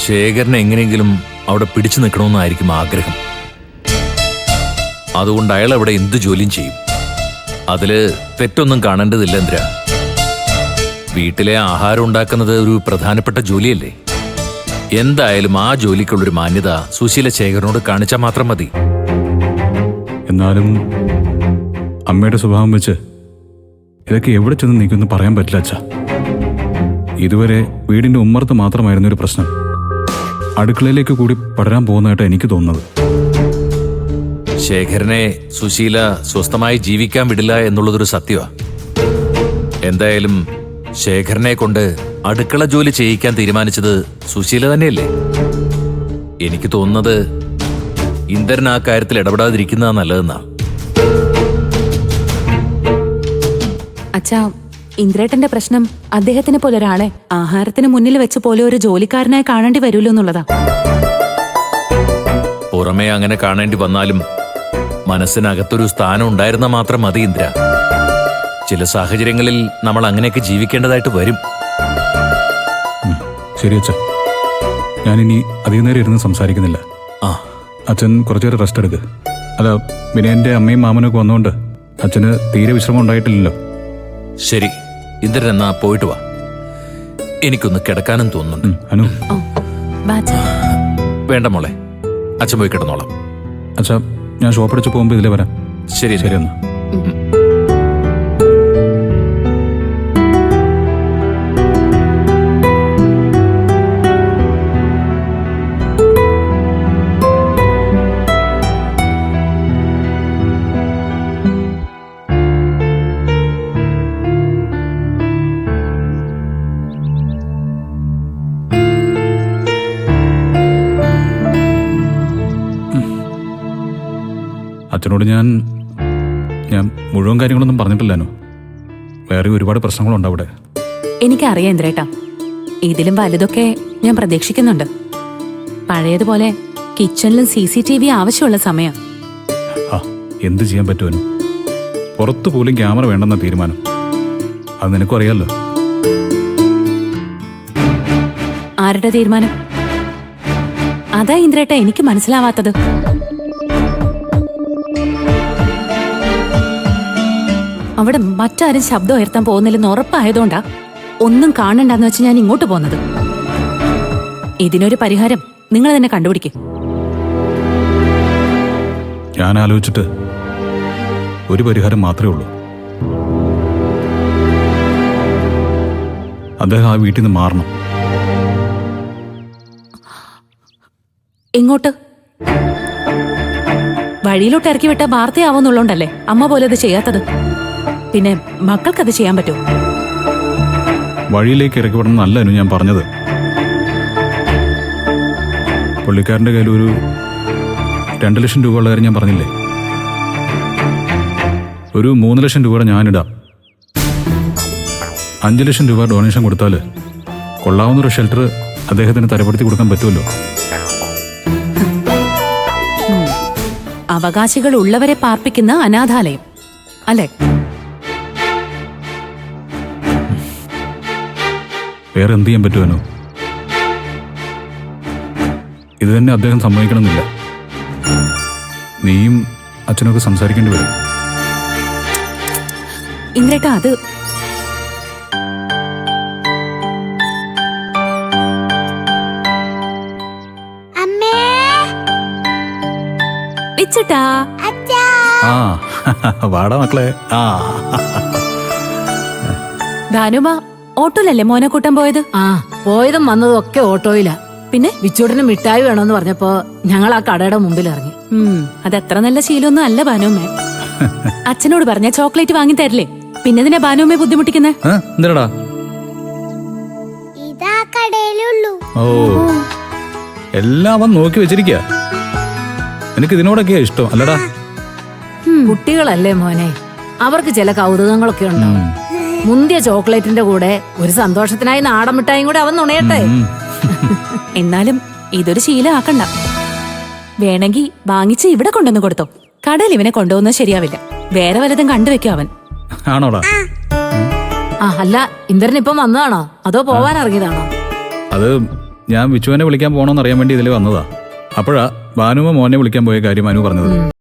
ശേഖരനെ എങ്ങനെയെങ്കിലും അവിടെ പിടിച്ചു നിൽക്കണമെന്നായിരിക്കും ആഗ്രഹം. അതുകൊണ്ട് അയാൾ അവിടെ എന്ത് ജോലിയും ചെയ്യും. അതില് തെറ്റൊന്നും കാണേണ്ടതില്ല ഇന്ദ്ര. വീട്ടിലെ ആഹാരം ഉണ്ടാക്കുന്നത് ഒരു പ്രധാനപ്പെട്ട ജോലിയല്ലേ. എന്തായാലും ആ ജോലിക്കുള്ളൊരു മാന്യത സുശീല ശേഖരനോട് കാണിച്ചാൽ മാത്രം മതി. എന്നാലും അമ്മയുടെ സ്വഭാവം വെച്ച് ഇതൊക്കെ എവിടെ ചെന്ന് നിൽക്കുമെന്ന് പറയാൻ പറ്റില്ല അച്ഛാ. ഇതുവരെ വീടിന്റെ ഉമ്മറത്ത് മാത്രമായിരുന്നു ഒരു പ്രശ്നം. അടുക്കളയിലേക്ക് കൂടി പടരാൻ പോകുന്നതായിട്ട് എനിക്ക് തോന്നുന്നത്. ശേഖരനെ സുശീല സ്വസ്ഥമായി ജീവിക്കാൻ വിടില്ല എന്നുള്ളതൊരു സത്യമാ. എന്തായാലും ശേഖരനെ കൊണ്ട് അടുക്കള ജോലി ചെയ്യിക്കാൻ തീരുമാനിച്ചത് സുശീല തന്നെയല്ലേ. എനിക്ക് തോന്നുന്നത് ഇന്ദ്രൻ ആ കാര്യത്തിൽ ഇടപെടാതിരിക്കുന്നതാ നല്ലതെന്നാ. അച്ഛാ, ഇന്ദ്രേട്ടന്റെ പ്രശ്നം അദ്ദേഹത്തിനെ പോലെ ഒരാളെ ആഹാരത്തിന് മുന്നിൽ വെച്ച് പോലെ ഒരു ജോലിക്കാരനായി കാണേണ്ടി വരുമല്ലോ എന്നുള്ളതാ. പുറമേ അങ്ങനെ കാണേണ്ടി വന്നാലും മനസ്സിനകത്തൊരു സ്ഥാനം ഉണ്ടായിരുന്ന മാത്രം മതി ഇന്ദ്ര. ചില സാഹചര്യങ്ങളിൽ നമ്മൾ അങ്ങനെയൊക്കെ ജീവിക്കേണ്ടതായിട്ട് വരും. ശരി അച്ഛാ, ഞാനിനി അധികം നേരം ഇരുന്ന് സംസാരിക്കുന്നില്ല. അച്ഛൻ കുറച്ചേരം റെസ്റ്റ് എടുക്ക്. അല്ല, വിനയന്റെ അമ്മയും മാമനൊക്കെ വന്നുകൊണ്ട് അച്ഛന് തീരെ വിശ്രമം ഉണ്ടായിട്ടില്ലല്ലോ. ശരി ഇന്ദ്രൻ, എന്നാ പോയിട്ട് വാ. എനിക്കൊന്ന് കിടക്കാനും തോന്നുന്നുണ്ട്. അനു, വേണ്ട മോളെ, അച്ഛൻ പോയി കിടന്നോളാം. അച്ഛാ, ഞാൻ ഷോപ്പടിച്ച് പോകുമ്പോൾ ഇതിലേ വരാം. ശരി ശരി എന്നാ. അച്ഛനോട് ഞാൻ മുഴുവൻ കാര്യങ്ങളൊന്നും പറഞ്ഞിട്ടില്ലാനോ. വേറെ ഒരുപാട് പ്രശ്നങ്ങളുണ്ട് അവിടെ. എനിക്കറിയാം ഇന്ദ്രേട്ടാ, ഇതിലും വലുതൊക്കെ ഞാൻ പ്രതീക്ഷിക്കുന്നുണ്ട്. പഴയതുപോലെ കിച്ചണിലും CCTV ആവശ്യമുള്ള സമയം. എന്ത് ചെയ്യാൻ പറ്റുമോ? പുറത്തു പോലും ക്യാമറ വേണ്ടെന്ന തീരുമാനം. അത് നിനക്കും അറിയാലോ. ആരുടെ തീരുമാനം? അതാ ഇന്ദ്രേട്ടാ എനിക്ക് മനസ്സിലാവാത്തത്. അവിടെ മറ്റാരും ശബ്ദം ഉയർത്താൻ പോകുന്നില്ലെന്ന് ഉറപ്പായതുകൊണ്ടാ ഒന്നും കാണണ്ടെന്ന് വെച്ച് ഞാൻ ഇങ്ങോട്ട് പോകുന്നത്. ഇതിനൊരു പരിഹാരം നിങ്ങൾ തന്നെ കണ്ടുപിടിക്കും. ഞാൻ ആലോചിച്ചിട്ട് ഒരു പരിഹാരം മാത്രമേ ഉള്ളൂ. അദ്ദേഹം ആ വീട്ടിൽ നിന്ന് മാറണം. എങ്ങോട്ട്? വഴിയിലോട്ട് ഇറക്കി വിട്ട വാർത്തയാവുന്നുള്ളോണ്ടല്ലേ അമ്മ പോലെ അത് ചെയ്യാത്തത്. പിന്നെ മക്കൾക്കത് ചെയ്യാൻ പറ്റുമോ? വഴിയിലേക്ക് ഇറക്കി വിടണം എന്നല്ല ഞാൻ പറഞ്ഞത്. പുള്ളിക്കാരൻ്റെ കയ്യിൽ ഒരു 2 ലക്ഷം രൂപ ഉള്ള കാര്യം ഞാൻ പറഞ്ഞില്ലേ. ഒരു 3 ലക്ഷം രൂപയുടെ ഞാനിടാം. 5 ലക്ഷം രൂപ ഡൊണേഷൻ കൊടുത്താൽ കൊള്ളാവുന്നൊരു ഷെൽട്ടർ അദ്ദേഹത്തിന് തരപ്പെടുത്തി കൊടുക്കാൻ പറ്റുമല്ലോ. അവകാശികൾ ഉള്ളവരെ പാർപ്പിക്കുന്ന അനാഥാലയം അല്ലേ? വേറെ എന്ത് ചെയ്യാൻ പറ്റുമോ? ഇത് തന്നെ അദ്ദേഹം സമ്മതിക്കണമെന്നില്ല. നീയും അച്ഛനൊക്കെ സംസാരിക്കേണ്ടി വരും. ഇന്ദ്രേട്ടാ, അത് വെച്ചിട്ടാ വാടാ മക്കളെ. ധാനുമ ഓട്ടോയിലല്ലേ മോനെ കൂട്ടാൻ പോയത്? പോയതും വന്നതും ഒക്കെ ഓട്ടോയിലാ. പിന്നെ വിച്ചൂട്ടിന് മിഠായി വേണമെന്ന് പറഞ്ഞപ്പോ ഞങ്ങൾ ആ കടയുടെ മുമ്പിൽ ഇറങ്ങി. അതെത്ര നല്ല ശീലമൊന്നും അല്ല ഭാനുമ്മേ. അച്ഛനോട് പറഞ്ഞ ചോക്ലേറ്റ് വാങ്ങി തരില്ലേ? പിന്നെ ഇതിനെ ഭാനുമ്മയെ ബുദ്ധിമുട്ടിക്കുന്നേ? എല്ലാം അവൻ നോക്കി വെച്ചിരിക്കുക. എനിക്ക് ഇതിനോടൊക്കെയാ ഇഷ്ടം അല്ലടാ. കുട്ടികളല്ലേ മോനെ, അവർക്ക് ചില കൗതുകങ്ങളൊക്കെ ഉണ്ടാവും. മുന്തിയ ചോക്ലേറ്റിന്റെ കൂടെ ഒരു സന്തോഷത്തിനായി നാടൻ മിഠായും കൂടെ അവൻ നുണയട്ടെ. എന്നാലും ഇതൊരു ശീലമാക്കണ്ട. വേണമെങ്കിൽ വാങ്ങിച്ച് ഇവിടെ കൊണ്ടുവന്ന് കൊടുത്തോ. കടയിൽ ഇവനെ കൊണ്ടുപോകുന്നത് ശരിയാവില്ല. വേറെ വല്ലതും കണ്ടുവെക്കും അവൻ. ആണോടാ? അല്ല, ഇന്ദ്രൻ ഇപ്പം വന്നതാണോ അതോ പോവാൻ ഇറങ്ങിയതാണോ? അത് ഞാൻ വിച്ചുവിനെ വിളിക്കാൻ പോകണമെന്ന് അറിയാൻ വേണ്ടി ഇതിൽ വന്നതാ. അപ്പോഴാ ഭാനുമ മോനെ വിളിക്കാൻ പോയ കാര്യം അനു പറഞ്ഞത്.